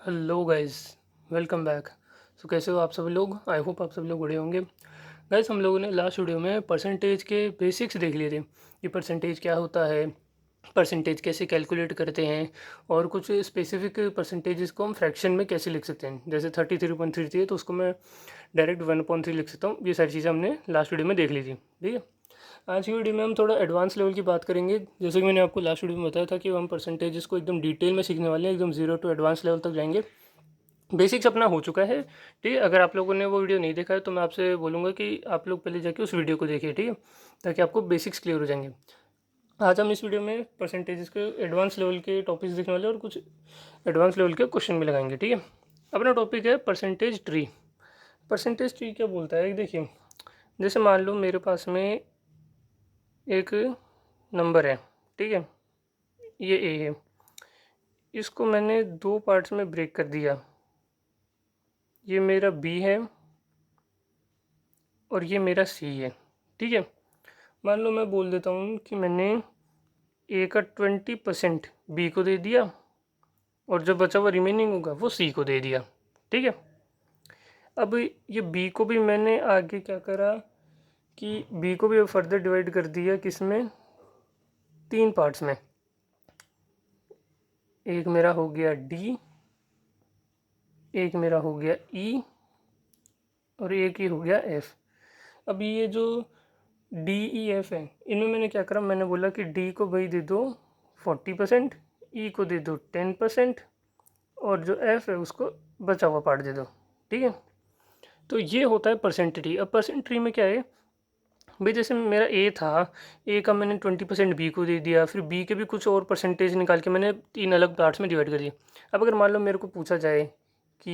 Hello guys, welcome back. कैसे हो आप सभी लोग? आई होप आप सभी लोग बढ़िया होंगे। गाइस, हम लोगों ने लास्ट वीडियो में परसेंटेज के बेसिक्स देख लिए थे कि परसेंटेज क्या होता है, परसेंटेज कैसे कैलकुलेट करते हैं और कुछ स्पेसिफिक परसेंटेजेस को हम फ्रैक्शन में कैसे लिख सकते हैं। जैसे 33.33 है तो उसको मैं डायरेक्ट 1/3 लिख सकता हूँ। ये सारी चीज़ें हमने लास्ट वीडियो में देख ली थी, ठीक है। आज की वीडियो में हम थोड़ा एडवांस लेवल की बात करेंगे। जैसे कि मैंने आपको लास्ट वीडियो में बताया था कि हम परसेंटेजेस को एकदम डिटेल में सीखने वाले हैं, एकदम जीरो टू एडवांस लेवल तक जाएंगे। बेसिक्स अपना हो चुका है, ठीक है। अगर आप लोगों ने वो वीडियो नहीं देखा है तो मैं आपसे बोलूँगा कि आप लोग पहले जाके उस वीडियो को देखिए, ठीक है, ताकि आपको बेसिक्स क्लियर हो जाएंगे। आज हम इस वीडियो में परसेंटेजेस के एडवांस लेवल के टॉपिक्स देखने वाले हैं और कुछ एडवांस लेवल के क्वेश्चन भी लगाएंगे, ठीक है। अपना टॉपिक है परसेंटेज ट्री। परसेंटेज ट्री क्या बोलता है, देखिए, जैसे मान लो मेरे पास में एक नंबर है, ठीक है, ये ए है। इसको मैंने दो पार्ट्स में ब्रेक कर दिया। ये मेरा बी है और ये मेरा सी है, ठीक है। मान लो मैं बोल देता हूँ कि मैंने ए का 20% बी को दे दिया और जो बचा हुआ रिमेनिंग होगा वो सी को दे दिया, ठीक है। अब ये बी को भी मैंने आगे क्या करा कि बी को भी फर्दर डिवाइड कर दिया, किसमें, तीन पार्ट्स में। एक मेरा हो गया डी, एक मेरा हो गया ई और एक ही हो गया एफ। अब ये जो डी ई एफ है, इनमें मैंने क्या करा, मैंने बोला कि डी को भाई दे दो 40%, ई को दे दो 10% और जो एफ है उसको बचा हुआ पार्ट दे दो, ठीक है। तो ये होता है परसेंट ट्री। अब परसेंट ट्री में क्या है भाई, जैसे मेरा ए था, ए का मैंने 20% बी को दे दिया, फिर बी के भी कुछ और परसेंटेज निकाल के मैंने तीन अलग पार्ट्स में डिवाइड कर दिया। अब अगर मान लो मेरे को पूछा जाए कि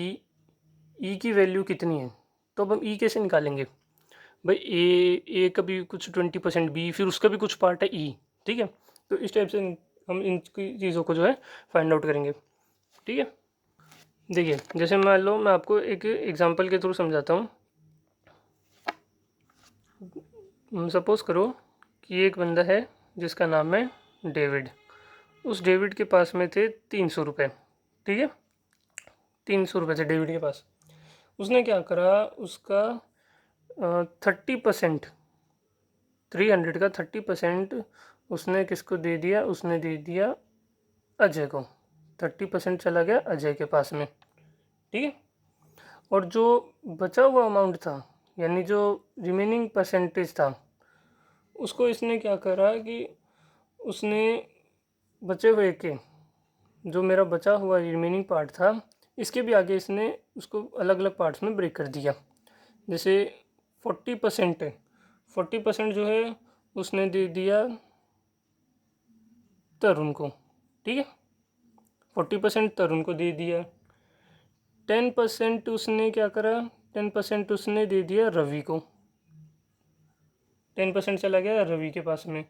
ई की वैल्यू कितनी है, तो अब हम ई कैसे निकालेंगे भाई। ए का भी कुछ 20%, बी फिर उसका भी कुछ पार्ट है ई, ठीक है। तो इस टाइप से हम इन चीज़ों को जो है फाइंड आउट करेंगे, ठीक है। देखिए, जैसे मान लो मैं आपको एक एग्जांपल के थ्रू समझाता हूँ। सपोज़ करो कि एक बंदा है जिसका नाम है डेविड। उस डेविड के पास में थे 300 रुपये, ठीक है। 300 रुपये थे डेविड के पास। उसने क्या करा, उसका 30%, 300 का 30% उसने किसको दे दिया, उसने दे दिया अजय को। 30% चला गया अजय के पास में, ठीक है। और जो बचा हुआ अमाउंट था, यानी जो रिमेनिंग परसेंटेज था, उसको इसने क्या करा कि उसने बचे हुए के, जो मेरा बचा हुआ रिमेनिंग पार्ट था, इसके भी आगे इसने उसको अलग अलग पार्ट्स में ब्रेक कर दिया। जैसे 40% है, 40% जो है उसने दे दिया तरुण को, ठीक है। 40% तरुण को दे दिया। 10% उसने क्या करा, 10% उसने दे दिया रवि को। 10% चला गया रवि के पास में।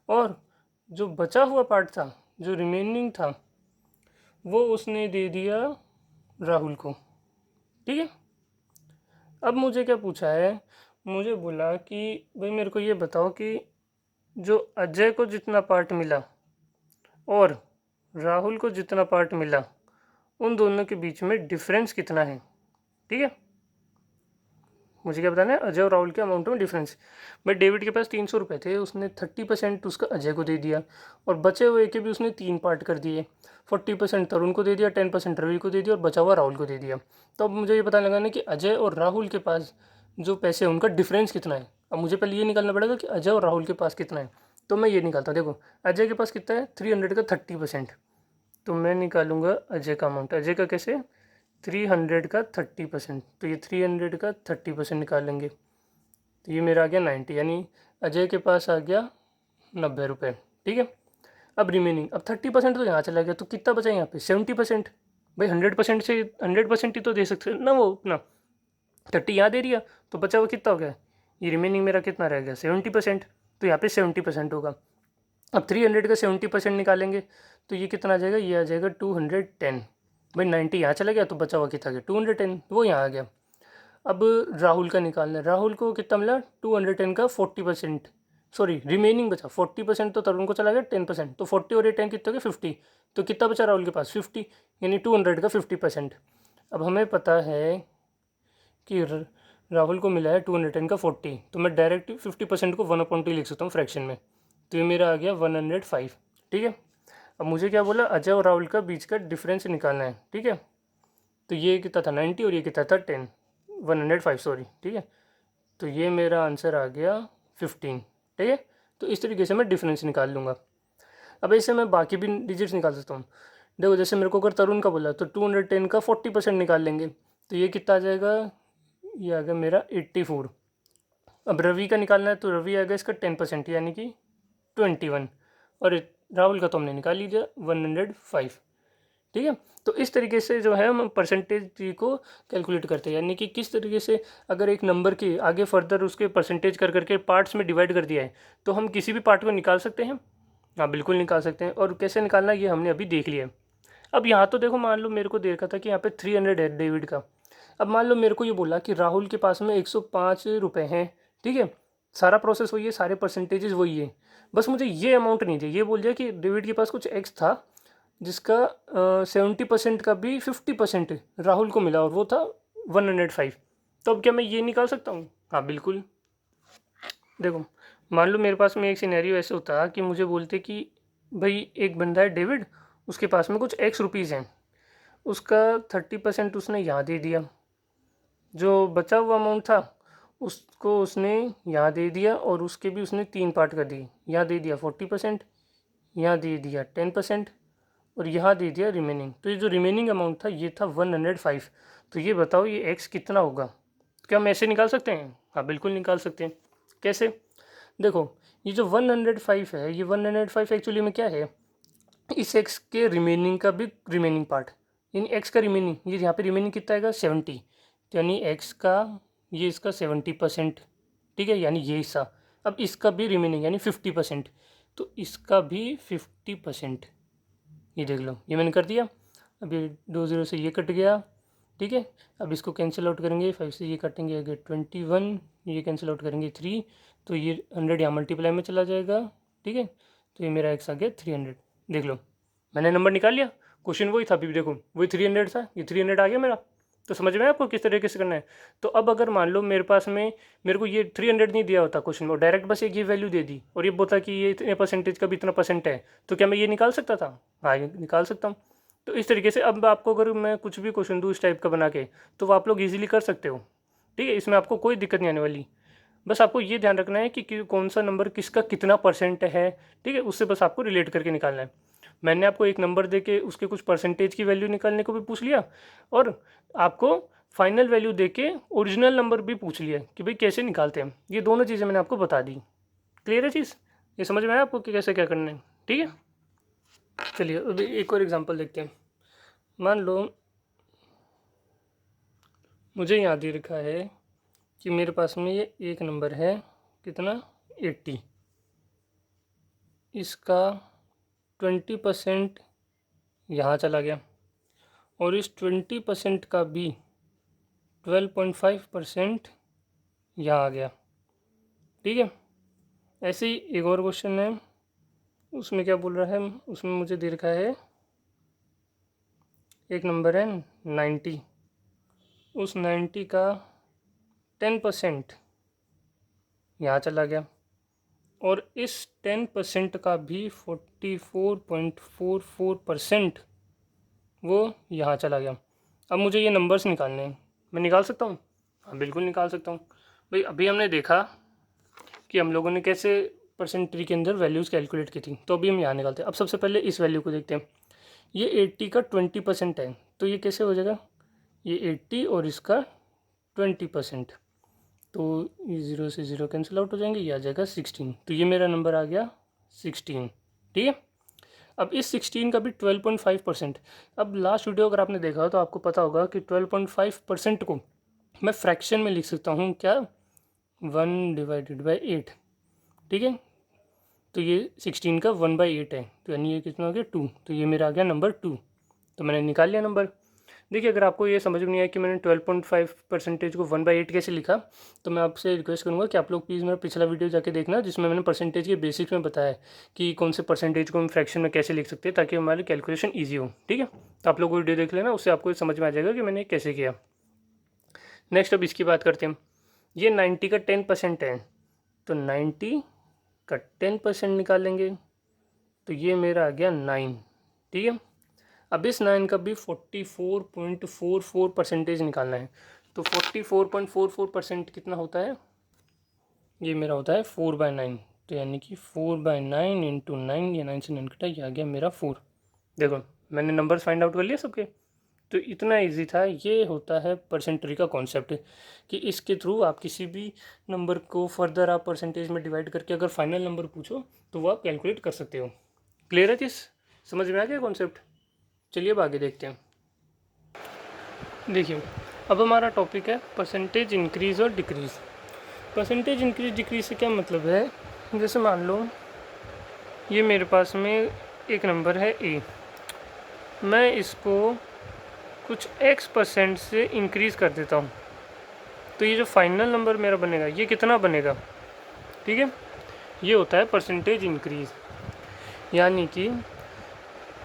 और जो बचा हुआ पार्ट था, जो रिमेनिंग था, वो उसने दे दिया राहुल को, ठीक है। अब मुझे क्या पूछा है, मुझे बोला कि भाई मेरे को ये बताओ कि जो अजय को जितना पार्ट मिला और राहुल को जितना पार्ट मिला, उन दोनों के बीच में डिफरेंस कितना है, ठीक है। मुझे क्या बताना है, अजय और राहुल के अमाउंट में डिफरेंस। भाई डेविड के पास 300 रुपये थे, उसने 30% उसका अजय को दे दिया और बचे हुए के भी उसने तीन पार्ट कर दिए। 40% तरुण को दे दिया, 10% रवि को दे दिया और बचा हुआ राहुल को दे दिया। तो अब मुझे ये पता लगाना है कि अजय और राहुल के पास जो पैसे हैं उनका डिफरेंस कितना है। अब मुझे पहले ये निकालना पड़ेगा कि अजय और राहुल के पास कितना है। तो मैं ये निकालता, देखो अजय के पास कितना है, 300 का 30%। तो मैं निकालूंगा अजय का अमाउंट। अजय का कैसे, 300 का 30%, तो ये 300 का 30% निकालेंगे तो ये मेरा आ गया 90, यानी अजय के पास आ गया 90 रुपये, ठीक है। अब रिमेनिंग, अब 30% तो यहाँ चला गया, तो कितना बचा यहाँ पे, 70%। भाई 100% से 100% ही तो दे सकते ना वो अपना, 30 यहाँ दे दिया तो बचा हुआ कितना हो गया, ये रिमेनिंग मेरा कितना रह गया, 70%। तो यहाँ पे 70% होगा। अब 300 का 70% निकालेंगे तो ये कितना आ जाएगा, ये आ जाएगा 210। भाई 90 यहाँ चला गया तो बचा हुआ कितना गया, 210, वो यहाँ आ गया। अब राहुल का निकालना है, राहुल को कितना मिला, 210 का 40%। सॉरी रिमेनिंग बचा 40%, तो तरुण को चला गया 10%, तो 40 और ये 10 कितना हो गया 50, तो कितना बचा राहुल के पास 50, यानी 200 का 50%। अब हमें पता है कि राहुल को मिला है 210 का 40, तो मैं डायरेक्ट 50% को 1/2 लिख सकता हूँ फ्रैक्शन में, तो ये मेरा आ गया 105। ठीक है, अब मुझे क्या बोला, अजय और राहुल का बीच का डिफरेंस निकालना है। ठीक है, तो ये कितना था 90 और ये कितना था 10, 105 सॉरी। ठीक है, तो ये मेरा आंसर आ गया 15। ठीक है, तो इस तरीके से मैं डिफरेंस निकाल लूँगा। अब ऐसे मैं बाकी भी डिजिट्स निकाल सकता हूँ। देखो जैसे मेरे को अगर तरुण का बोला तो 210 का 40% निकाल लेंगे, तो ये कितना आ जाएगा, ये आ गया मेरा 84। अब रवि का निकालना है तो रवि आ गया इसका 10% यानी कि 21, और राहुल का तो हमने निकाल लीजिए 105। ठीक है, तो इस तरीके से जो है हम परसेंटेज को कैलकुलेट करते हैं, यानी कि किस तरीके से अगर एक नंबर के आगे फर्दर उसके परसेंटेज कर करके पार्ट्स में डिवाइड कर दिया है तो हम किसी भी पार्ट को निकाल सकते हैं। हाँ बिल्कुल निकाल सकते हैं, और कैसे निकालना ये हमने अभी देख लिया है। अब यहाँ तो देखो मान लो मेरे को देखा था कि यहाँ पे 300 है डेविड का। अब मान लो मेरे को ये बोला कि राहुल के पास में 105 रुपये हैं। ठीक है, सारा प्रोसेस वही है, सारे परसेंटेजेस वही है, बस मुझे ये अमाउंट नहीं चाहिए। ये बोल दिया कि डेविड के पास कुछ एक्स था जिसका 70% का भी 50% राहुल को मिला और वो था 105। तो अब क्या मैं ये निकाल सकता हूँ? हाँ बिल्कुल। देखो मान लो मेरे पास में एक सिनेरियो ऐसे होता कि मुझे बोलते कि भाई एक बंदा है डेविड, उसके पास में कुछ एक्स रुपीज़ हैं, उसका 30% उसने यहाँ दे दिया, जो बचा हुआ अमाउंट था उसको उसने यहाँ दे दिया, और उसके भी उसने 3 पार्ट कर दिए। यहाँ दे दिया 40%, यहाँ दे दिया 10%, और यहाँ दे दिया रिमेनिंग। तो ये जो रिमेनिंग अमाउंट था ये था 105। तो ये बताओ ये एक्स कितना होगा? क्या हम ऐसे निकाल सकते हैं? हाँ बिल्कुल निकाल सकते हैं। कैसे? देखो ये जो 105 है, ये 105 एक्चुअली में क्या है, इस एक्स के रिमेनिंग का भी रिमेनिंग पार्ट, यानी एक्स का रिमेनिंग, ये यहाँ पे रिमेनिंग कितना आएगा 70, तो यानी एक्स का ये इसका 70%। ठीक है, यानी ये हिस्सा। अब इसका भी रिमेनिंग यानी 50%, तो इसका भी 50%। ये देख लो ये मैंने कर दिया। अब ये 2 0 से ये कट गया। ठीक है, अब इसको कैंसिल आउट करेंगे, 5 से ये कटेंगे आगे 21, ये कैंसिल आउट करेंगे 3, तो ये 100 यहाँ मल्टीप्लाई में चला जाएगा। ठीक है, तो ये मेरा एक्स आ गया 300। देख लो मैंने नंबर निकाल लिया, क्वेश्चन वही था, अभी देखो वही 300 था, ये 300 आ गया मेरा। तो समझ में आपको किस तरीके से करना है? तो अब अगर मान लो मेरे पास में मेरे को ये 300 नहीं दिया होता क्वेश्चन में, डायरेक्ट बस एक ये वैल्यू दे दी और ये बोलता कि ये इतने परसेंटेज का भी इतना परसेंट है, तो क्या मैं ये निकाल सकता था? हाँ ये निकाल सकता हूँ। तो इस तरीके से अब आपको अगर मैं कुछ भी क्वेश्चन दूँ इस टाइप का बना के, तो वो आप लोग ईजिली कर सकते हो। ठीक है, इसमें आपको कोई दिक्कत नहीं आने वाली। बस आपको ये ध्यान रखना है कि कौन सा नंबर किसका कितना परसेंट है। ठीक है, उससे बस आपको रिलेट करके निकालना है। मैंने आपको एक नंबर दे के उसके कुछ परसेंटेज की वैल्यू निकालने को भी पूछ लिया, और आपको फाइनल वैल्यू दे के ओरिजिनल नंबर भी पूछ लिया कि भाई कैसे निकालते हैं। ये दोनों चीज़ें मैंने आपको बता दी। क्लियर है चीज़? ये समझ में आया आपको कि कैसे क्या करना है? ठीक है, चलिए अभी एक और एग्जांपल देखते हैं। मान लो मुझे यहाँ दे रखा है कि मेरे पास में ये एक नंबर है कितना 80, इसका 20% यहाँ चला गया, और इस 20% का भी 12.5% यहाँ आ गया। ठीक है, ऐसे ही एक और क्वेश्चन है, उसमें क्या बोल रहा है, उसमें मुझे दे रखा है एक नंबर है 90, उस 90 का 10% यहाँ चला गया, और इस 10% का भी 44.44% वो यहाँ चला गया। अब मुझे ये नंबर्स निकालने हैं, मैं निकाल सकता हूँ? हाँ बिल्कुल निकाल सकता हूँ। भाई अभी हमने देखा कि हम लोगों ने कैसे परसेंट ट्री के अंदर वैल्यूज़ कैलकुलेट की थी, तो अभी हम यहाँ निकालते हैं। अब सबसे पहले इस वैल्यू को देखते हैं। ये 80 का 20% है, तो ये कैसे हो जाएगा, ये 80 और इसका 20%, तो ये 0 से 0 कैंसिल आउट हो जाएंगे, ये आ जाएगा 16, तो ये मेरा नंबर आ गया 16। ठीक है, अब इस 16 का भी 12.5%। अब लास्ट वीडियो अगर आपने देखा हो तो आपको पता होगा कि 12.5% को मैं फ्रैक्शन में लिख सकता हूँ, क्या 1/8। ठीक है, तो ये 16 का 1/8 है, तो यानी ये कितना हो गया 2, तो ये मेरा आ गया नंबर 2। तो मैंने निकाल लिया नंबर। देखिए, अगर आपको ये समझ में नहीं आया कि मैंने 12.5% को 1/8 कैसे लिखा, तो मैं आपसे रिक्वेस्ट करूँगा कि आप लोग प्लीज़ मेरा पिछला वीडियो जाके देखना, जिसमें मैंने परसेंटेज के बेसिक्स में बताया है कि कौन से परसेंटेज को हम फ्रैक्शन में कैसे लिख सकते हैं, ताकि हमारी कैलकुलेशन ईजी हो। ठीक है, तो आप लोग वो वीडियो देख लेना, उससे आपको समझ में आ जाएगा कि मैंने कैसे किया। नेक्स्ट अब इसकी बात करते हैं। ये 90 का 10% है, तो 90 का 10% निकालेंगे, तो ये मेरा आ गया 9। ठीक है, अब इस 9 का भी 44.44% निकालना है। तो 44.44% कितना होता है, ये मेरा होता है 4/9। तो यानी कि 4/9 इंटू 9, ये 9 से 9 कटा, ये आ गया मेरा 4। देखो मैंने नंबर्स फाइंड आउट कर लिए सबके, तो इतना इजी था। ये होता है परसेंटेज का कॉन्सेप्ट, कि इसके थ्रू आप किसी भी नंबर को फर्दर आप परसेंटेज में डिवाइड करके अगर फाइनल नंबर पूछो तो वो आप कैलकुलेट कर सकते हो। क्लियर है चीज़, समझ में आ गया कॉन्सेप्ट? चलिए अब आगे देखते हैं। देखिए, अब हमारा टॉपिक है परसेंटेज इंक्रीज़ और डिक्रीज़। परसेंटेज इंक्रीज डिक्रीज से क्या मतलब है, जैसे मान लो ये मेरे पास में एक नंबर है ए, मैं इसको कुछ x% से इंक्रीज़ कर देता हूँ, तो ये जो फाइनल नंबर मेरा बनेगा ये कितना बनेगा? ठीक है, ये होता है परसेंटेज इंक्रीज़। यानी कि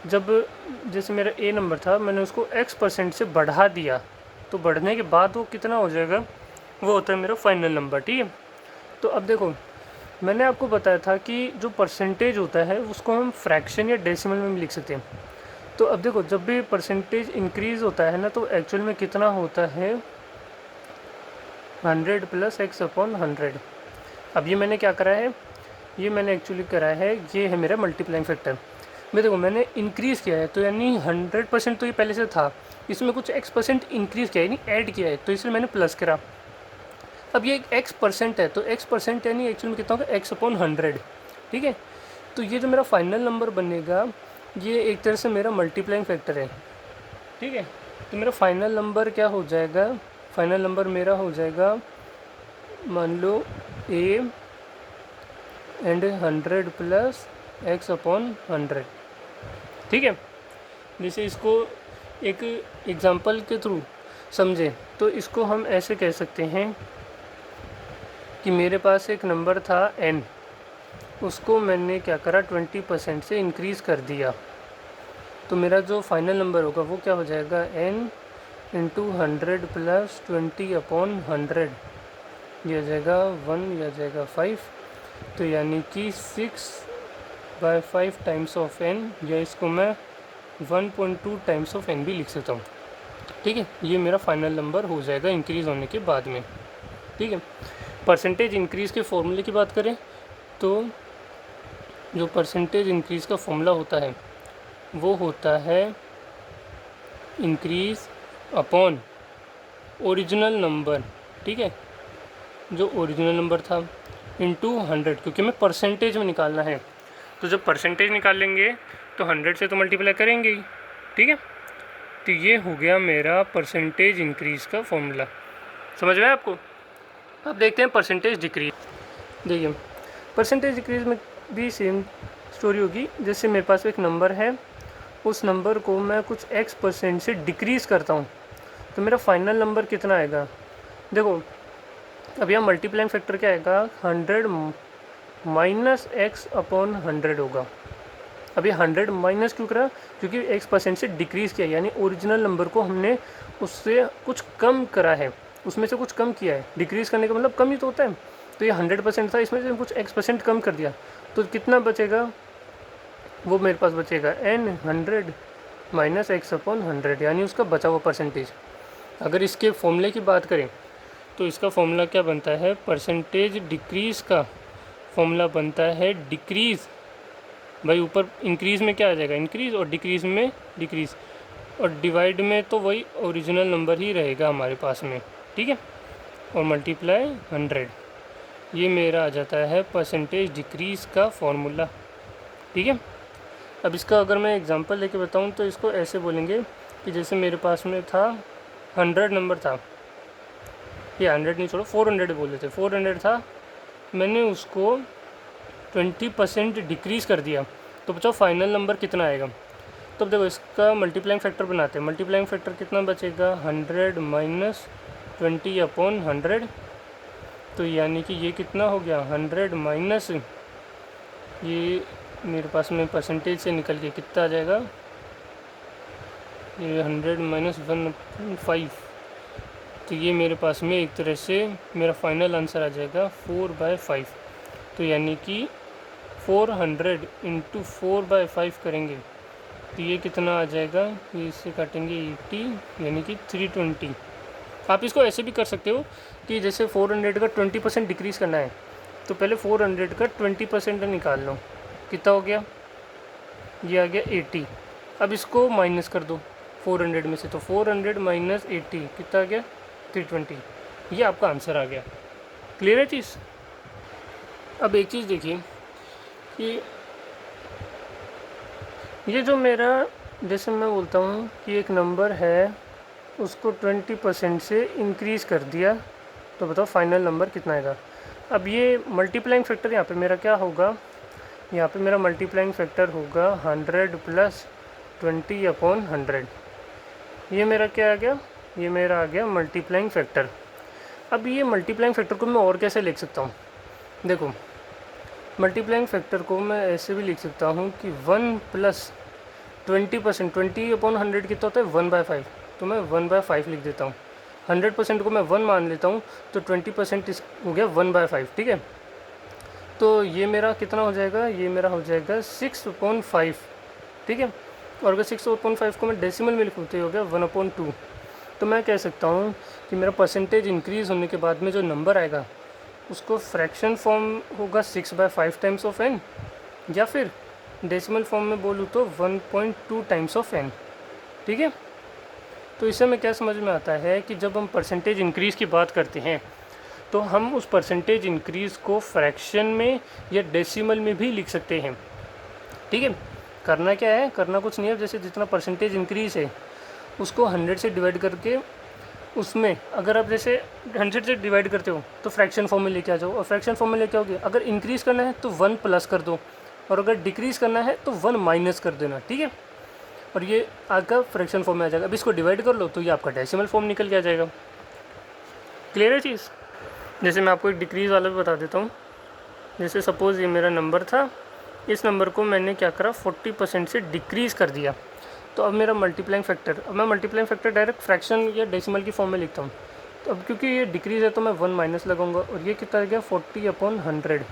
जब जैसे मेरा ए नंबर था, मैंने उसको x% से बढ़ा दिया, तो बढ़ने के बाद वो कितना हो जाएगा, वो होता है मेरा फाइनल नंबर। ठीक है, तो अब देखो मैंने आपको बताया था कि जो परसेंटेज होता है उसको हम फ्रैक्शन या डेसिमल में भी लिख सकते हैं। तो अब देखो जब भी परसेंटेज इंक्रीज़ होता है ना, तो एक्चुअल में कितना होता है, 100 + x/100। अब ये मैंने क्या करा है, ये मैंने एक्चुअली करा है, ये है मेरा मल्टीप्लाइंग फैक्टर। मैं देखो मैंने इंक्रीज़ किया है, तो यानी 100% तो ये पहले से था, इसमें कुछ x% इंक्रीज़ किया है, यानी ऐड किया है, तो इसलिए मैंने प्लस करा। अब ये x% है, तो x% यानी एक्चुअल में कितना होगा, x/100। ठीक है, तो ये जो मेरा फाइनल नंबर बनेगा, ये एक तरह से मेरा मल्टीप्लाइंग फैक्टर है। ठीक है, तो मेरा फाइनल नंबर क्या हो जाएगा, फाइनल नंबर मेरा हो जाएगा, मान लो a एंड 100 + x/100। ठीक है, जैसे इसको एक एग्जांपल के थ्रू समझे, तो इसको हम ऐसे कह सकते हैं कि मेरे पास एक नंबर था n, उसको मैंने क्या करा, 20% से इंक्रीज़ कर दिया, तो मेरा जो फाइनल नंबर होगा वो क्या हो जाएगा, n × 100 + 20/100, ये आ जाएगा 1, ये आ जाएगा 5, तो यानी कि 6/5 टाइम्स ऑफ n, या इसको मैं 1.2 टाइम्स ऑफ n भी लिख सकता हूँ। ठीक है, ये मेरा फाइनल नंबर हो जाएगा इंक्रीज़ होने के बाद में। ठीक है, परसेंटेज इंक्रीज़ के फॉर्मूले की बात करें, तो जो परसेंटेज इंक्रीज़ का फॉर्मूला होता है वो होता है इंक्रीज़ अपॉन ओरिजिनल नंबर। ठीक है, जो ओरिजिनल नंबर था इंटू 100, क्योंकि हमें परसेंटेज में निकालना है, तो जब परसेंटेज निकाल लेंगे तो 100 से तो मल्टीप्लाई करेंगे ही। ठीक है, तो ये हो गया मेरा परसेंटेज इंक्रीज़ का फॉर्मूला। समझ में आया आपको? अब देखते हैं परसेंटेज डिक्रीज। देखिए परसेंटेज डिक्रीज में भी सेम स्टोरी होगी। जैसे मेरे पास एक नंबर है, उस नंबर को मैं कुछ x% से डिक्रीज़ करता हूँ, तो मेरा फाइनल नंबर कितना आएगा। देखो अब यहाँ मल्टीप्लाइंग फैक्टर क्या आएगा, 100 - x/100 होगा। अब ये 100 माइनस क्यों करा, क्योंकि x% से डिक्रीज़ किया, यानी ओरिजिनल नंबर को हमने उससे कुछ कम करा है, उसमें से कुछ कम किया है। डिक्रीज़ करने का मतलब कम ही तो होता है, तो ये 100% था, इसमें से कुछ x% कम कर दिया, तो कितना बचेगा, वो मेरे पास बचेगा n 100 - x/100, यानी उसका बचा हुआ परसेंटेज। अगर इसके फॉर्मूले की बात करें तो इसका फॉर्मूला क्या बनता है, परसेंटेज डिक्रीज़ का फॉर्मूला बनता है डिक्रीज़, भाई ऊपर इंक्रीज़ में क्या आ जाएगा, इंक्रीज़, और डिक्रीज़ में डिक्रीज़, और डिवाइड में तो वही ओरिजिनल नंबर ही रहेगा हमारे पास में। ठीक है, और मल्टीप्लाई 100, ये मेरा आ जाता है परसेंटेज डिक्रीज़ का फॉर्मूला। ठीक है, अब इसका अगर मैं एग्जांपल लेके बताऊं तो इसको ऐसे बोलेंगे कि जैसे मेरे पास में था 100 नंबर था, ये 100 नहीं छोड़ो 400 बोल रहे थे, 400 था, मैंने उसको 20% डिक्रीज़ कर दिया, तो बच्चों फाइनल नंबर कितना आएगा। तो अब देखो इसका मल्टीप्लाइंग फैक्टर बनाते हैं। मल्टीप्लाइंग फैक्टर कितना बचेगा, 100 माइनस 20 अपॉन 100। तो यानी कि ये कितना हो गया, 100 माइनस, ये मेरे पास में परसेंटेज से निकल के कितना आ जाएगा, ये 100 माइनस 1/5। तो ये मेरे पास में एक तरह से मेरा फाइनल आंसर आ जाएगा 4/5। तो यानी कि 400 इंटू 4/5 करेंगे तो ये कितना आ जाएगा, ये इससे काटेंगे 80, यानी कि 320। आप इसको ऐसे भी कर सकते हो कि जैसे 400 का 20% डिक्रीज़ करना है तो पहले 400 का 20% निकाल लो, कितना हो गया, ये आ गया 80। अब इसको माइनस कर दो 400 में से, तो 400 माइनस 80 कितना आ गया, 320। ये आपका आंसर आ गया। क्लियर है चीज़। अब एक चीज़ देखिए कि ये जो मेरा, जैसे मैं बोलता हूँ कि एक नंबर है उसको 20% से इंक्रीज़ कर दिया, तो बताओ फाइनल नंबर कितना आएगा। अब ये मल्टीप्लाइंग फैक्टर यहाँ पे मेरा क्या होगा, यहाँ पे मेरा मल्टीप्लाइंग फैक्टर होगा 100 प्लस 20 अपॉन 100। ये मेरा क्या आ गया, ये मेरा आ गया मल्टीप्लाइंग फैक्टर। अब ये मल्टीप्लाइंग फैक्टर को मैं और कैसे लिख सकता हूँ, देखो मल्टीप्लाइंग फैक्टर को मैं ऐसे भी लिख सकता हूँ कि 1 प्लस 20%, 20 अपॉन 100 कितना होता है 1/5, तो मैं 1/5 लिख देता हूँ। 100% को मैं 1 मान लेता हूँ तो 20% हो गया 1/5, ठीक है। तो ये मेरा कितना हो जाएगा, ये मेरा हो जाएगा 6/5, ठीक है। और अगर 6/5 को मैं डेसिमल में लिखूँ तो हो गया 1/2। तो मैं कह सकता हूँ कि मेरा परसेंटेज इंक्रीज़ होने के बाद में जो नंबर आएगा उसको फ्रैक्शन फॉर्म होगा 6/5 टाइम्स ऑफ n, या फिर डेसिमल फॉर्म में बोलूँ तो 1.2 टाइम्स ऑफ n, ठीक है। तो इससे हमें क्या समझ में आता है कि जब हम परसेंटेज इंक्रीज़ की बात करते हैं तो हम उस परसेंटेज इंक्रीज़ को फ्रैक्शन में या डेसिमल में भी लिख सकते हैं, ठीक है। करना क्या है, करना कुछ नहीं है, जैसे जितना परसेंटेज इंक्रीज़ है उसको 100 से डिवाइड करके, उसमें अगर आप जैसे 100 से डिवाइड करते हो तो फ्रैक्शन फॉर्म में लेके आ जाओ, और फ्रैक्शन फॉर्म में लेके आओगे अगर इंक्रीज़ करना है तो 1 प्लस कर दो, और अगर डिक्रीज़ करना है तो 1 माइनस कर देना, ठीक है। और ये आपका फ्रैक्शन फॉर्म में आ जाएगा। अब इसको डिवाइड कर लो तो ये आपका डेसिमल फॉर्म निकल के आ जाएगा। क्लियर है चीज़। जैसे मैं आपको एक डिक्रीज़ वाला भी बता देता हूँ। जैसे सपोज़ ये मेरा नंबर था, इस नंबर को मैंने क्या करा 40% से डिक्रीज़ कर दिया, तो अब मेरा मल्टीप्लाइंग फैक्टर, अब मैं मल्टीप्लाइंग फैक्टर डायरेक्ट फ्रैक्शन या डेसिमल की फॉर्म में लिखता हूँ। तो अब क्योंकि ये डिक्रीज़ है तो मैं 1 माइनस लगाऊंगा, और ये कितना आ गया 40/100।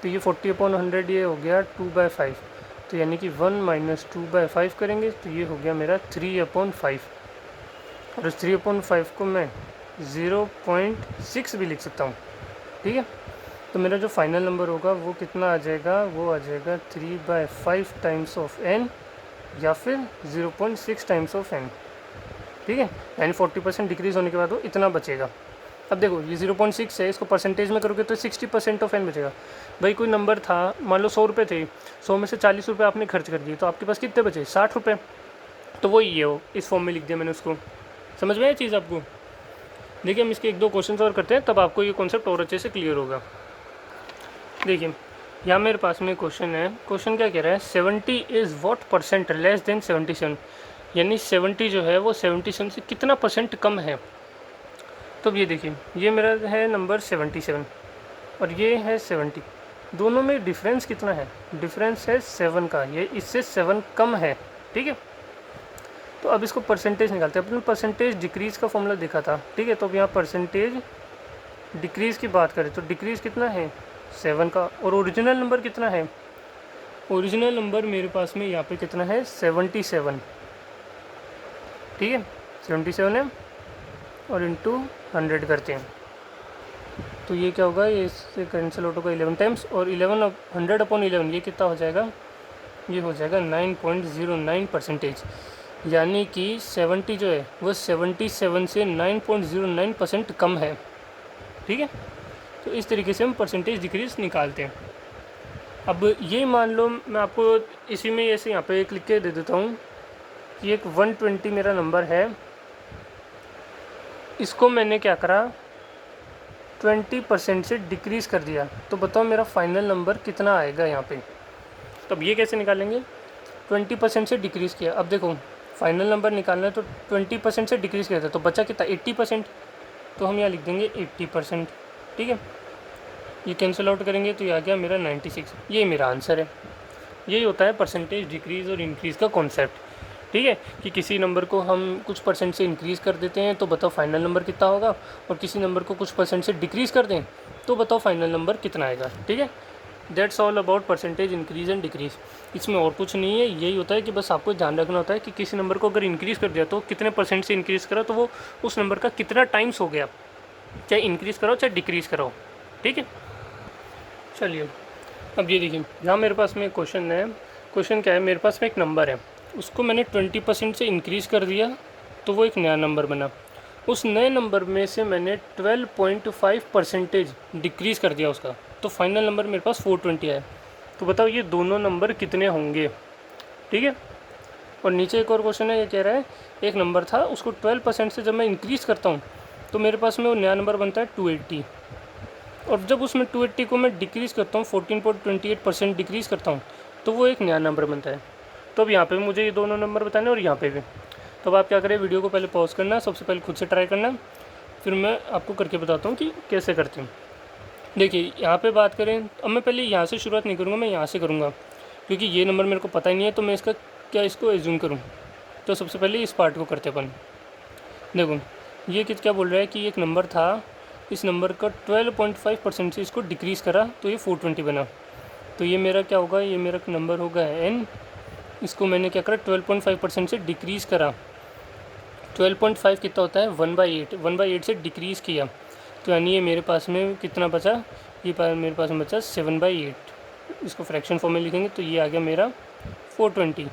तो ये 40/100 ये हो गया 2/5, तो यानी कि 1 माइनस 2/5 करेंगे तो ये हो गया मेरा 3/5, और इस 3/5 को मैं 0.6 भी लिख सकता हूँ, ठीक है। तो मेरा जो फाइनल नंबर होगा वो कितना आ जाएगा, वो आ जाएगा 3/5 टाइम्स ऑफ n, या फिर 0.6 टाइम्स ऑफ n, ठीक है। यानी 40% डिक्रीज़ होने के बाद वो इतना बचेगा। अब देखो ये 0.6 है, इसको परसेंटेज में करोगे तो 60% ऑफ n बचेगा। भाई कोई नंबर था, मान लो 100 रुपये थे, 100 में से 40 रुपये आपने खर्च कर दिए, तो आपके पास कितने बचे 60 रुपये। तो वही ये हो, इस फॉर्म में लिख दिया मैंने उसको। समझ में आया चीज़ आपको। देखिए हम इसके 1-2 क्वेश्चन और करते हैं, तब आपको ये कॉन्सेप्ट और अच्छे से क्लियर होगा। देखिए यहाँ मेरे पास में क्वेश्चन है, क्वेश्चन क्या कह रहा है, 70 is what percent less than 77, यानी 70 जो है वो 77 से कितना परसेंट कम है। तो अब ये देखिए, ये मेरा है नंबर 77 और ये है 70, दोनों में डिफरेंस कितना है, डिफरेंस है 7 का, ये इससे 7 कम है, ठीक है। तो अब इसको परसेंटेज निकालते हैं। अपने परसेंटेज डिक्रीज़ का फॉर्मूला देखा था, ठीक है। तो अब यहाँ परसेंटेज डिक्रीज़ की बात करें तो डिक्रीज़ कितना है 7 का, और ओरिजिनल नंबर कितना है, ओरिजिनल नंबर मेरे पास में यहाँ पे कितना है 77, ठीक है 77 है, और इंटू 100 करते हैं तो ये क्या होगा, ये इससे कैंसिल आउट होगा 11 टाइम्स, और 100/11 ये कितना हो जाएगा, ये हो जाएगा 9.09%, यानी कि 70 जो है वो 77 से 9.09% कम है, ठीक है। तो इस तरीके से हम परसेंटेज डिक्रीज निकालते हैं। अब ये मान लो मैं आपको इसी में ऐसे यहाँ पे एक लिख के दे देता हूँ कि एक 120 मेरा नंबर है, इसको मैंने क्या करा 20% से डिक्रीज़ कर दिया, तो बताओ मेरा फाइनल नंबर कितना आएगा यहाँ पे। तो अब ये कैसे निकालेंगे, 20% से डिक्रीज़ किया। अब देखो फाइनल नंबर निकालना है तो 20% से डिक्रीज़ किया था, तो बचा कितना 80%, तो हम यहाँ लिख देंगे 80%। ठीक है, ये कैंसिल आउट करेंगे तो ये आ गया मेरा 96। ये मेरा आंसर है। यही होता है परसेंटेज डिक्रीज़ और इंक्रीज़ का कॉन्सेप्ट। ठीक है, कि किसी नंबर को हम कुछ परसेंट से इंक्रीज़ कर देते हैं तो बताओ फाइनल नंबर कितना होगा, और किसी नंबर को कुछ परसेंट से डिक्रीज़ कर दें तो बताओ फाइनल नंबर कितना आएगा। ठीक है, that's all about percentage increase and decrease. इसमें और कुछ नहीं है, यही होता है कि बस आपको ध्यान रखना होता है कि किसी नंबर को अगर इंक्रीज़ कर दिया तो कितने परसेंट से इंक्रीज़ करा, तो वो उस नंबर का कितना टाइम्स हो गया, चाहे इंक्रीज़ कराओ चाहे डिक्रीज़ कराओ। ठीक है, चलिए अब ये देखिए, यहाँ मेरे पास में क्वेश्चन है। क्वेश्चन क्या है, मेरे पास में एक नंबर है, उसको मैंने 20% से इंक्रीज़ कर दिया तो वो एक नया नंबर बना। उस नए नंबर में से मैंने 12.5% डिक्रीज़ कर दिया उसका, तो फाइनल नंबर मेरे पास 420 आया। तो बताओ ये दोनों नंबर कितने होंगे। ठीक है, और नीचे एक और क्वेश्चन है, ये कह रहा है एक नंबर था, उसको 12% से जब मैं इंक्रीज़ करता हूँ तो मेरे पास में वो नया नंबर बनता है 280, और जब उसमें 280 को मैं डिक्रीज़ करता हूँ 14.28% डिक्रीज़ करता हूँ तो वो एक नया नंबर बनता है। तो अब यहाँ पे मुझे ये दोनों नंबर बताने और यहाँ पे भी। तो अब आप क्या करें, वीडियो को पहले पॉज करना, सबसे पहले खुद से ट्राई करना, फिर मैं आपको करके बताता हूँ कि कैसे करते हैं। देखिए यहाँ पे बात करें, अब मैं पहले यहाँ से शुरुआत नहीं करूँगा, मैं यहाँ से करूँगा, क्योंकि ये नंबर मेरे को पता ही नहीं है तो मैं इसका क्या इसको एज्यूम करूँ। तो सबसे पहले इस पार्ट को करते अपन। देखो ये क्या बोल रहा है कि एक नंबर था, इस नंबर का 12.5% से इसको डिक्रीज़ करा तो ये 420 बना। तो ये मेरा क्या होगा, ये मेरा नंबर होगा n, इसको मैंने क्या करा 12.5% से डिक्रीज़ करा। 12.5 कितना होता है 1/8, 1/8 से डिक्रीज़ किया, तो यानी ये मेरे पास में कितना बचा, ये मेरे पास में बचा 7/8। इसको फ्रैक्शन फॉर्म में लिखेंगे तो ये आ गया मेरा 420।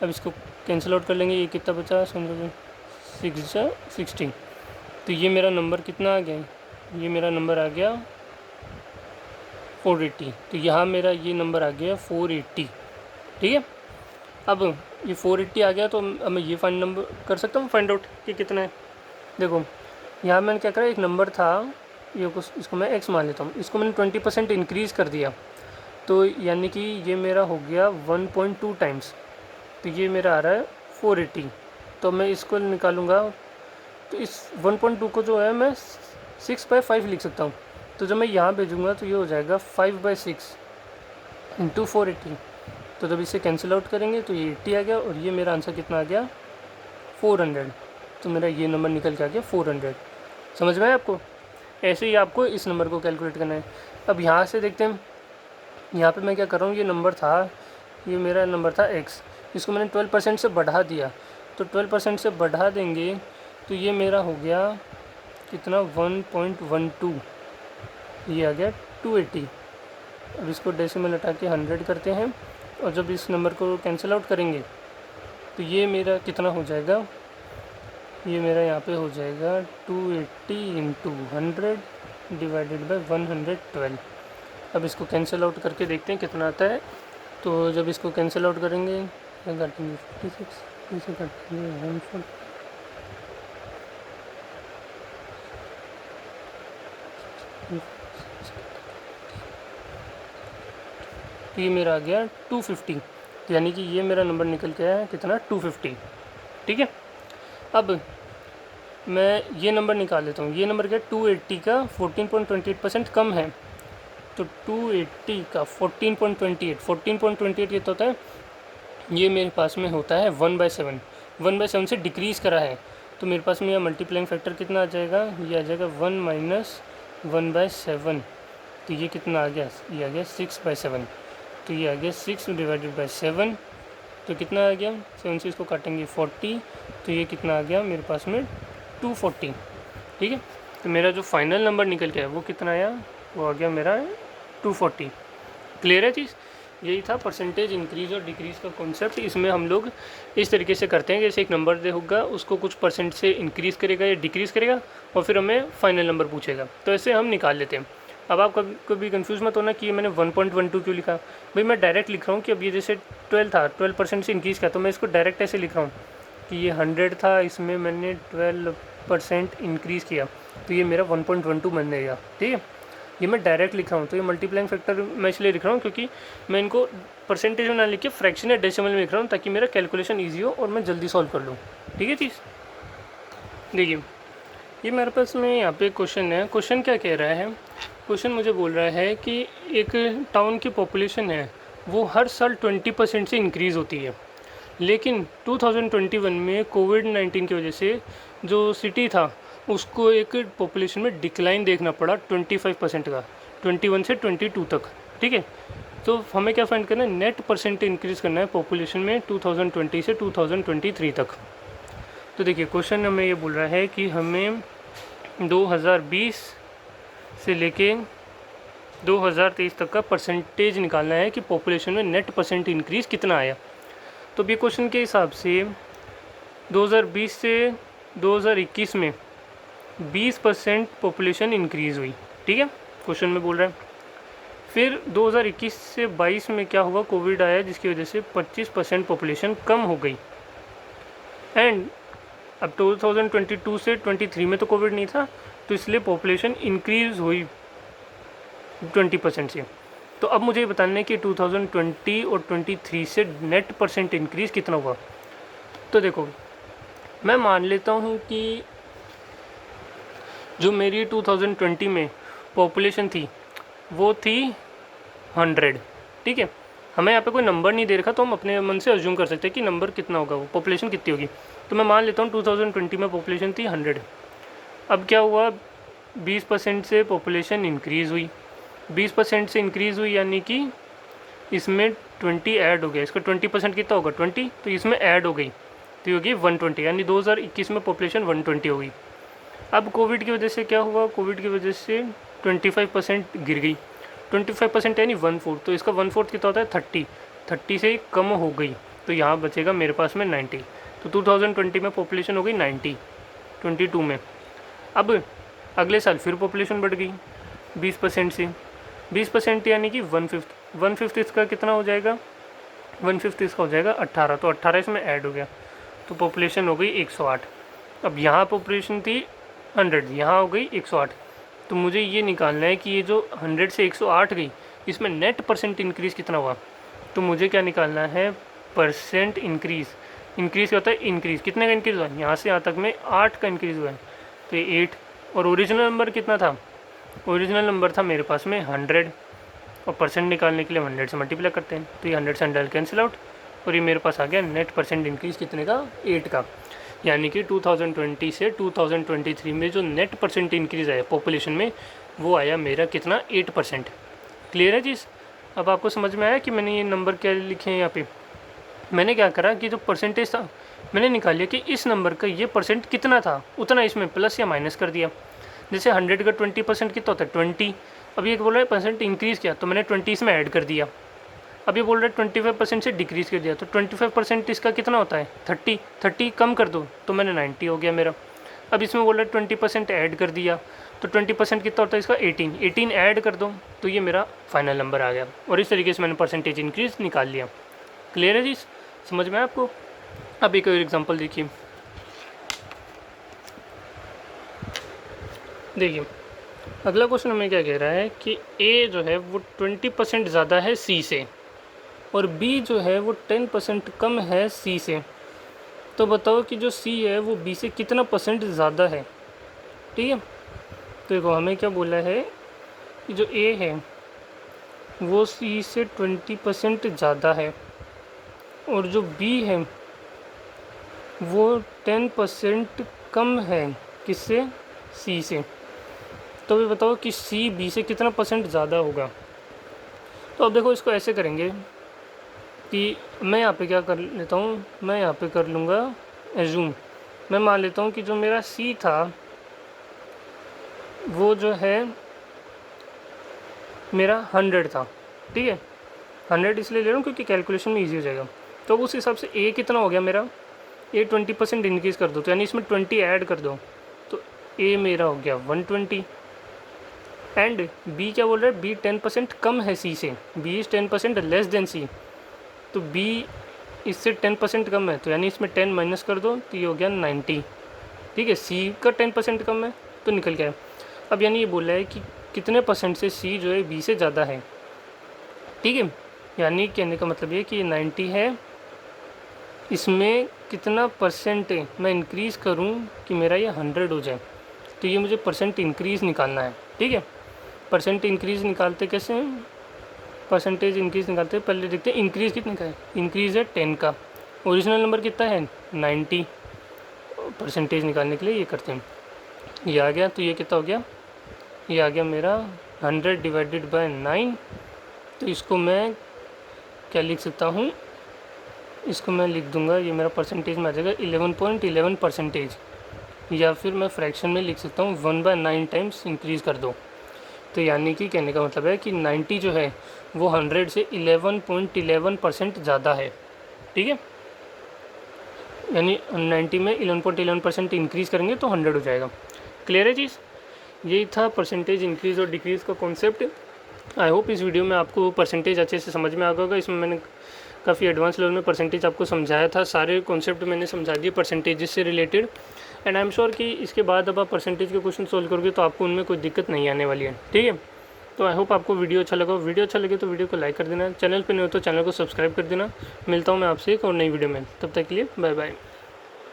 अब इसको कैंसिल आउट कर लेंगे, ये कितना बचा 60, तो ये मेरा नंबर कितना आ गया, ये मेरा नंबर आ गया 480। तो यहाँ मेरा ये नंबर आ गया 480। ठीक है, अब ये 480 आ गया तो अब मैं ये फाइंड नंबर कर सकता हूँ, फाइंड आउट कि कितना है। देखो यहाँ मैंने क्या करा, एक नंबर था, ये कुछ इसको मैं x मान लेता हूँ, इसको मैंने 20% इंक्रीज़ कर दिया, तो यानी कि ये मेरा हो गया 1.2 टाइम्स, तो ये मेरा आ रहा है 480। तो मैं इसको निकालूंगा तो इस 1.2 को जो है मैं 6/5 लिख सकता हूँ। तो जब मैं यहाँ भेजूँगा तो ये हो जाएगा 5/6 इंटू 480। तो जब इसे कैंसिल आउट करेंगे तो ये 80 आ गया, और ये मेरा आंसर कितना आ गया 400। तो मेरा ये नंबर निकल के आ गया 400। समझ में आया आपको। ऐसे ही आपको इस नंबर को कैलकुलेट करना है। अब यहाँ से देखते हैं, यहाँ पे मैं क्या कर रहा हूँ, ये नंबर था, ये मेरा नंबर था x, इसको मैंने 12% से बढ़ा दिया, तो 12% से बढ़ा देंगे तो ये मेरा हो गया कितना 1.12, ये आ गया 280। अब इसको डेसिमल हटा के 100 करते हैं, और जब इस नंबर को कैंसिल आउट करेंगे तो ये मेरा कितना हो जाएगा, ये मेरा यहाँ पे हो जाएगा 280 इंटू 100 डिवाइडेड बाई 112। अब इसको कैंसिल आउट करके देखते हैं कितना आता है। तो जब इसको कैंसिल आउट करेंगे काटेंगे 56, इसे काटेंगे 140, तो ये मेरा आ गया 250, यानी कि ये मेरा नंबर निकल के आया कितना 250। ठीक है, अब मैं ये नंबर निकाल लेता हूँ, ये नंबर क्या 280 का 14.28% कम है, तो 280 का 14.28 ये तो होता है, ये मेरे पास में होता है 1/7, 1/7 से डिक्रीज़ करा है, तो मेरे पास में यह मल्टीप्लाइंग फैक्टर कितना आ जाएगा, ये आ जाएगा 1 माइनस 1/7, तो ये कितना आ गया, ये आ गया 6/7, तो ये आ गया 6 डिवाइडेड बाई 7, तो कितना आ गया 7 से इसको काटेंगे 40, तो ये कितना आ गया मेरे पास में 240। ठीक है, तो मेरा जो फाइनल नंबर निकल के आया वो कितना आया, वो आ गया मेरा 240। क्लियर है चीज़। यही था परसेंटेज इंक्रीज़ और डिक्रीज़ का कॉन्सेप्ट। इसमें हम लोग इस तरीके से करते हैं, जैसे एक नंबर दे होगा उसको कुछ परसेंट से इंक्रीज़ करेगा या डिक्रीज़ करेगा, और फिर हमें फाइनल नंबर पूछेगा, तो ऐसे हम निकाल लेते हैं। अब आप कभी कंफ्यूज मत होना कि मैंने 1.12 क्यों लिखा। भाई मैं डायरेक्ट लिख रहा हूँ कि अब ये जैसे 12 था, 12% से इंक्रीज़ किया, तो मैं इसको डायरेक्ट ऐसे लिख रहा हूँ कि ये 100 था, इसमें मैंने 12% इंक्रीज़ किया, तो ये मेरा 1.12 बन जाएगा। ठीक है, ये मैं डायरेक्ट लिख रहा हूँ, तो ये मल्टीप्लाइंग फैक्टर मैं इसलिए लिख रहा हूँ क्योंकि मैं इनको परसेंटेज में ना लिख के फ्रैक्शन या डेसिमल में लिख रहा हूँ ताकि मेरा कैलकुलेशन ईजी हो और मैं जल्दी सॉल्व कर लूँ। ठीक है चीज़। देखिए ये मेरे पास में यहाँ पे क्वेश्चन है। क्वेश्चन क्या कह रहा है? क्वेश्चन मुझे बोल रहा है कि एक टाउन की पॉपुलेशन है वो हर साल 20% से इंक्रीज़ होती है, लेकिन 2021 में कोविड-19 की वजह से जो सिटी था उसको एक पॉपुलेशन में डिक्लाइन देखना पड़ा 25% का, 21 से 22 तक। ठीक है, तो हमें क्या फाइंड करना है? नेट परसेंट इंक्रीज़ करना है पॉपुलेशन में 2020 से 2023 तक। तो देखिए क्वेश्चन हमें ये बोल रहा है कि हमें 2020 से लेके 2023 तक का परसेंटेज निकालना है कि पॉपुलेशन में नेट परसेंट इंक्रीज़ कितना आया। तो अभी क्वेश्चन के हिसाब से 2020 से 2021 में 20% पॉपुलेशन इंक्रीज़ हुई। ठीक है, क्वेश्चन में बोल रहा है। फिर 2021 से 22 में क्या हुआ? कोविड आया जिसकी वजह से 25% पॉपुलेशन कम हो गई। एंड अब 2022 से 23 में तो कोविड नहीं था, तो इसलिए पॉपुलेशन इंक्रीज़ हुई 20% से। तो अब मुझे बताना है कि 2020 और 23 से नेट परसेंट इंक्रीज़ कितना हुआ। तो देखो मैं मान लेता हूँ कि जो मेरी 2020 में पॉपुलेशन थी वो थी 100। ठीक है, हमें यहाँ पे कोई नंबर नहीं दे रखा, तो हम अपने मन से अज्यूम कर सकते हैं कि नंबर कितना होगा, वो पॉपुलेशन कितनी होगी। तो मैं मान लेता हूँ 2020 में पॉपुलेशन थी 100। अब क्या हुआ? 20% से पॉपुलेशन इंक्रीज़ हुई, 20% से इंक्रीज़ हुई यानी कि इसमें 20 ऐड हो गया। इसका 20% कितना होगा? 20, तो इसमें ऐड हो गई तो ये होगी 120, यानी 2021 में पॉपुलेशन 120 हो गई। अब कोविड की वजह से क्या हुआ? कोविड की वजह से 25% गिर गई। 25% यानी 1/4, तो इसका 1/4 कितना होता है? 30। 30 से कम हो गई तो यहाँ बचेगा मेरे पास में 90। तो 2020 में पॉपुलेशन हो गई 90, 22 में। अब अगले साल फिर पॉपुलेशन बढ़ गई 20% से, 20% यानी कि 1/5 इसका कितना हो जाएगा? 1/5 इसका हो जाएगा 18, तो 18 इसमें ऐड हो गया तो पॉपुलेशन हो गई 108। अब यहाँ पॉपुलेशन थी 100, यहाँ हो गई 108। तो मुझे ये निकालना है कि ये जो 100 से 108 गई इसमें नेट परसेंट इंक्रीज़ कितना हुआ। तो मुझे क्या निकालना है? Percent increase. इंक्रीज़ क्या होता है? इंक्रीज़। कितने का इंक्रीज़ हुआ? यहाँ से यहाँ तक में 8 का इंक्रीज़ हुआ है, तो ये 8। और ओरिजिनल नंबर कितना था? ओरिजिनल नंबर था मेरे पास में 100, और परसेंट निकालने के लिए 100 से मल्टीप्लाई करते हैं, तो ये 100 से 100 कैंसिल आउट, और ये मेरे पास आ गया नेट परसेंट इंक्रीज़ कितने का? 8 का। यानी कि 2020 से 2023 में जो नेट परसेंट इंक्रीज़ आया पॉपुलेशन में वो आया मेरा कितना? 8%। क्लियर है चीज़? अब आपको समझ में आया कि मैंने ये नंबर क्या लिखे हैं यहाँ पे? मैंने क्या करा कि जो परसेंटेज था मैंने निकाल लिया कि इस नंबर का ये परसेंट कितना था उतना इसमें प्लस या माइनस कर दिया। जैसे 100 का 20% कितना होता है? 20। अब ये बोल रहा है परसेंट इंक्रीज़ किया तो मैंने 20 इसमें ऐड कर दिया। अब ये बोल रहा है 25% से डिक्रीज़ कर दिया, तो 25% इसका कितना होता है? 30। 30 कम कर दो तो मैंने 90 हो गया मेरा। अब इसमें बोल रहा है 20% ऐड कर दिया, तो 20% कितना होता है इसका? 18। 18 ऐड कर दो तो ये मेरा फाइनल नंबर आ गया, और इस तरीके से मैंने परसेंटेज इंक्रीज़ निकाल लिया। क्लियर है जी? समझ में आपको? अब एक और एग्जांपल देखिए। देखिए अगला क्वेश्चन हमें क्या कह रहा है कि ए जो है वो 20% ज़्यादा है सी से, और बी जो है वो 10% कम है सी से। तो बताओ कि जो सी है वो बी से कितना परसेंट ज़्यादा है। ठीक है, तो देखो हमें क्या बोला है कि जो ए है वो सी से 20% ज़्यादा है, और जो बी है वो 10% कम है किससे? सी से। तो अभी बताओ कि सी बी से कितना परसेंट ज़्यादा होगा। तो अब देखो इसको ऐसे करेंगे कि मैं यहाँ पे क्या कर लेता हूँ, मैं यहाँ पे कर लूँगा एज्यूम। मैं मान लेता हूँ कि जो मेरा सी था वो जो है मेरा 100 था। ठीक है, 100 इसलिए ले रहा हूँ क्योंकि कैलकुलेशन में ईजी हो जाएगा। तो उस हिसाब से ए कितना हो गया मेरा? ए 20% इंक्रीज़ कर दो, तो यानी इसमें 20 ऐड कर दो, तो ए मेरा हो गया 120। एंड बी क्या बोल रहा है? बी 10% कम है सी से, बी इज़ 10% लेस देन सी, तो बी इससे 10% कम है, तो यानी इसमें 10 माइनस कर दो तो ये हो गया 90। ठीक है, सी का 10% कम है तो निकल गया। अब यानी ये बोल रहा है कि कितने परसेंट से सी जो है बी से ज़्यादा है, ठीक है। यानी कहने का मतलब ये कि ये 90 है, इसमें कितना परसेंट मैं इंक्रीज़ करूं कि मेरा ये 100 हो जाए, तो ये मुझे परसेंट इंक्रीज़ निकालना है, ठीक है। परसेंट इंक्रीज़ निकालते कैसे हैं, परसेंटेज इंक्रीज़ निकालते हैं, पहले देखते हैं इंक्रीज़ कितने का है। इंक्रीज़ है 10 का, ओरिजिनल नंबर कितना है 90, परसेंटेज निकालने के लिए ये करते हैं। ये आ गया, तो ये कितना हो गया, ये आ गया मेरा 100 डिवाइडेड बाय 9। तो इसको मैं क्या लिख सकता हूँ, इसको मैं लिख दूंगा, ये मेरा परसेंटेज में आ जाएगा 11.11%, या फिर मैं फ्रैक्शन में लिख सकता हूँ 1/9 टाइम्स इंक्रीज़ कर दो। तो यानी कि कहने का मतलब है कि 90 जो है वो 100 से 11.11% ज़्यादा है, ठीक है। यानी 90 में 11.11% इंक्रीज़ करेंगे तो 100 हो जाएगा। क्लियर है चीज़, यही था परसेंटेज इंक्रीज़ और डिक्रीज़ का कॉन्सेप्ट। आई होप इस वीडियो में आपको परसेंटेज अच्छे से समझ में आ गया होगा। इसमें मैंने काफ़ी एडवांस लेवल में परसेंटेज आपको समझाया था, सारे कॉन्सेप्ट मैंने समझा दिए परसेंटेजेस से related. And I am sure कि इसके बाद अब आप परसेंटेज के क्वेश्चन सोल्व करोगे तो आपको उनमें कोई दिक्कत नहीं आने वाली है, ठीक है। तो आई होप आपको वीडियो अच्छा लगा। वीडियो अच्छा लगे तो वीडियो को लाइक कर देना, चैनल पर नहीं हो तो चैनल को सब्सक्राइब कर देना। मिलता हूँ मैं आपसे एक और नई वीडियो में, तब तक के लिए बाय बाय।